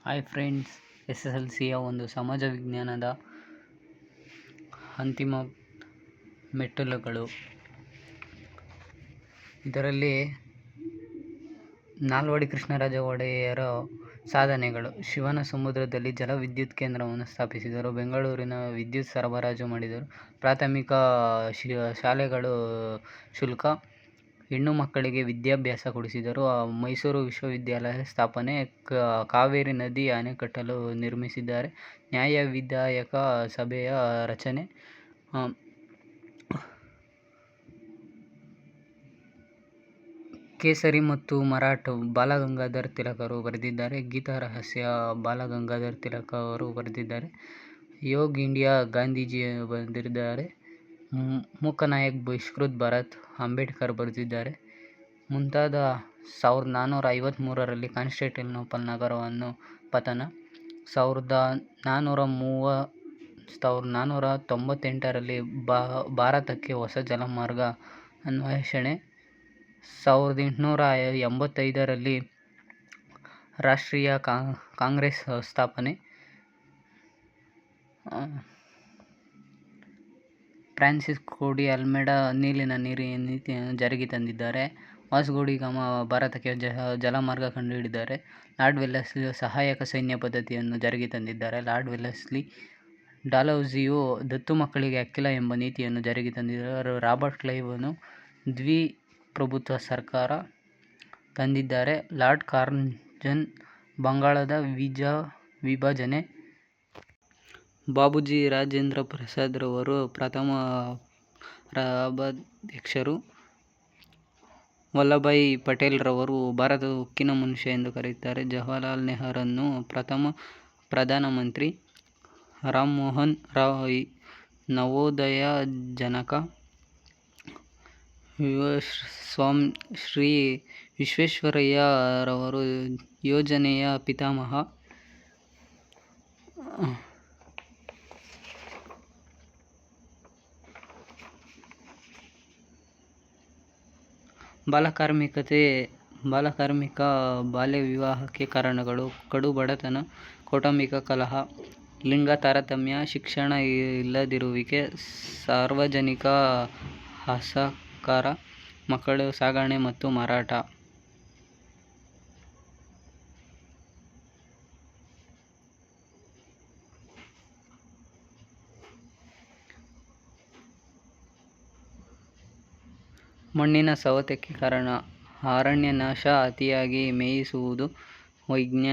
Hi friends, SSLCಯ ಒಂದು ಸಮಾಜ ವಿಜ್ಞಾನದ ಅಂತಿಮ ಮೆಟ್ಟಿಲುಗಳು. ಇದರಲ್ಲಿ ನಾಲ್ವಡಿ ಕೃಷ್ಣರಾಜ ಒಡೆಯರ ಸಾಧನೆಗಳು. ಶಿವನ ಸಮುದ್ರದಲ್ಲಿ ಜಲವಿದ್ಯುತ್ ಕೇಂದ್ರವನ್ನು ಸ್ಥಾಪಿಸಿದರು. ಬೆಂಗಳೂರಿನ ವಿದ್ಯುತ್ ಸರಬರಾಜು ಮಾಡಿದರು. ಪ್ರಾಥಮಿಕ ಶಾಲೆಗಳು ಶುಲ್ಕ. ಹೆಣ್ಣು ಮಕ್ಕಳಿಗೆ ವಿದ್ಯಾಭ್ಯಾಸ ಕೊಡಿಸಿದರು. ಮೈಸೂರು ವಿಶ್ವವಿದ್ಯಾಲಯ ಸ್ಥಾಪನೆ. ಕಾವೇರಿ ನದಿ ಅಣೆಕಟ್ಟಲು ನಿರ್ಮಿಸಿದ್ದಾರೆ. ನ್ಯಾಯ ವಿಧಾಯಕ ಸಭೆಯ ರಚನೆ. ಕೇಸರಿ ಮತ್ತು ಮರಾಠ ಬಾಲಗಂಗಾಧರ ತಿಲಕರು ಬರೆದಿದ್ದಾರೆ. ಗೀತಾ ರಹಸ್ಯ ಬಾಲಗಂಗಾಧರ ತಿಲಕ ಅವರು ಬರೆದಿದ್ದಾರೆ. ಯೋಗ್ ಇಂಡಿಯಾ ಗಾಂಧೀಜಿ ಬರೆದಿದ್ದಾರೆ. ಮೂಕನಾಯಕ್ ಬಹಿಷ್ಕೃತ್ ಭಾರತ್ ಅಂಬೇಡ್ಕರ್ ಬರೆದಿದ್ದಾರೆ. ಮುಂತಾದ 1453ರಲ್ಲಿ ಕಾನ್ಸ್ಟಾಂಟಿನೋಪಲ್ ನಗರವನ್ನು ಪತನ. 1498ರಲ್ಲಿ ಭಾರತಕ್ಕೆ ಹೊಸ ಜಲಮಾರ್ಗ ಅನ್ವೇಷಣೆ. 1885ರಲ್ಲಿ ರಾಷ್ಟ್ರೀಯ ಕಾಂಗ್ರೆಸ್ ಸ್ಥಾಪನೆ. ಫ್ರಾನ್ಸಿಸ್ ಕೋಡಿ ಅಲ್ಮೆಡಾ ನೀಲಿನ ನೀತಿಯನ್ನು ಜಾರಿಗೆ ತಂದಿದ್ದಾರೆ. ವಾಸ್ಕೋ ಡಿ ಗಾಮ ಭಾರತಕ್ಕೆ ಜಲಮಾರ್ಗ ಕಂಡುಹಿಡಿದಿದ್ದಾರೆ. ಲಾರ್ಡ್ ವೆಲ್ಲೆಸ್ಲಿ ಸಹಾಯಕ ಸೈನ್ಯ ಪದ್ಧತಿಯನ್ನು ಜಾರಿಗೆ ತಂದಿದ್ದಾರೆ. ಲಾರ್ಡ್ ವೆಲ್ಲೆಸ್ಲಿ ಡಾಲ್ಹೌಸಿಯು ದತ್ತು ಮಕ್ಕಳಿಗೆ ಹಕ್ಕಿಲ್ಲ ಎಂಬ ನೀತಿಯನ್ನು ಜಾರಿಗೆ ತಂದಿದ್ದಾರೆ. ರಾಬರ್ಟ್ ಕ್ಲೈವನು ದ್ವಿಪ್ರಭುತ್ವ ಸರ್ಕಾರ ತಂದಿದ್ದಾರೆ. ಲಾರ್ಡ್ ಕಾರ್ಜನ್ ಬಂಗಾಳದ ವಿಭಜನೆ. ಬಾಬೂಜಿ ರಾಜೇಂದ್ರ ಪ್ರಸಾದ್ ರವರು ಪ್ರಥಮ ರಾಜ್ಯಾಧ್ಯಕ್ಷರು. ವಲ್ಲಭಭಾಯಿ ಪಟೇಲ್ ರವರು ಭಾರತದ ಉಕ್ಕಿನ ಮನುಷ್ಯ ಎಂದು ಕರೆಯುತ್ತಾರೆ. ಜವಾಹರಲಾಲ್ ನೆಹರೂರನ್ನು ಪ್ರಥಮ ಪ್ರಧಾನಮಂತ್ರಿ. ರಾಮಮೋಹನ್ ರಾಯ್ ನವೋದಯ ಜನಕ. ಶ್ರೀ ವಿಶ್ವೇಶ್ವರಯ್ಯ ರವರು ಯೋಜನೆಯ ಪಿತಾಮಹ. ಬಾಲಕಾರ್ಮಿಕ ಬಾಲ್ಯ ವಿವಾಹಕ್ಕೆ ಕಾರಣಗಳು: ಕಡು ಬಡತನ, ಕೌಟುಂಬಿಕ ಕಲಹ, ಲಿಂಗ ತಾರತಮ್ಯ, ಶಿಕ್ಷಣ ಇಲ್ಲದಿರುವಿಕೆ, ಸಾರ್ವಜನಿಕ ಅಸಹಕಾರ, ಮಕ್ಕಳ ಸಾಗಣೆ ಮತ್ತು ಮಾರಾಟ. ಮಣ್ಣಿನ ಸವೆತಕ್ಕೆ ಕಾರಣ: ಅರಣ್ಯನಾಶ, ಅತಿಯಾಗಿ ಮೇಯಿಸುವುದು, ವೈಜ್ಞಾನಿಕ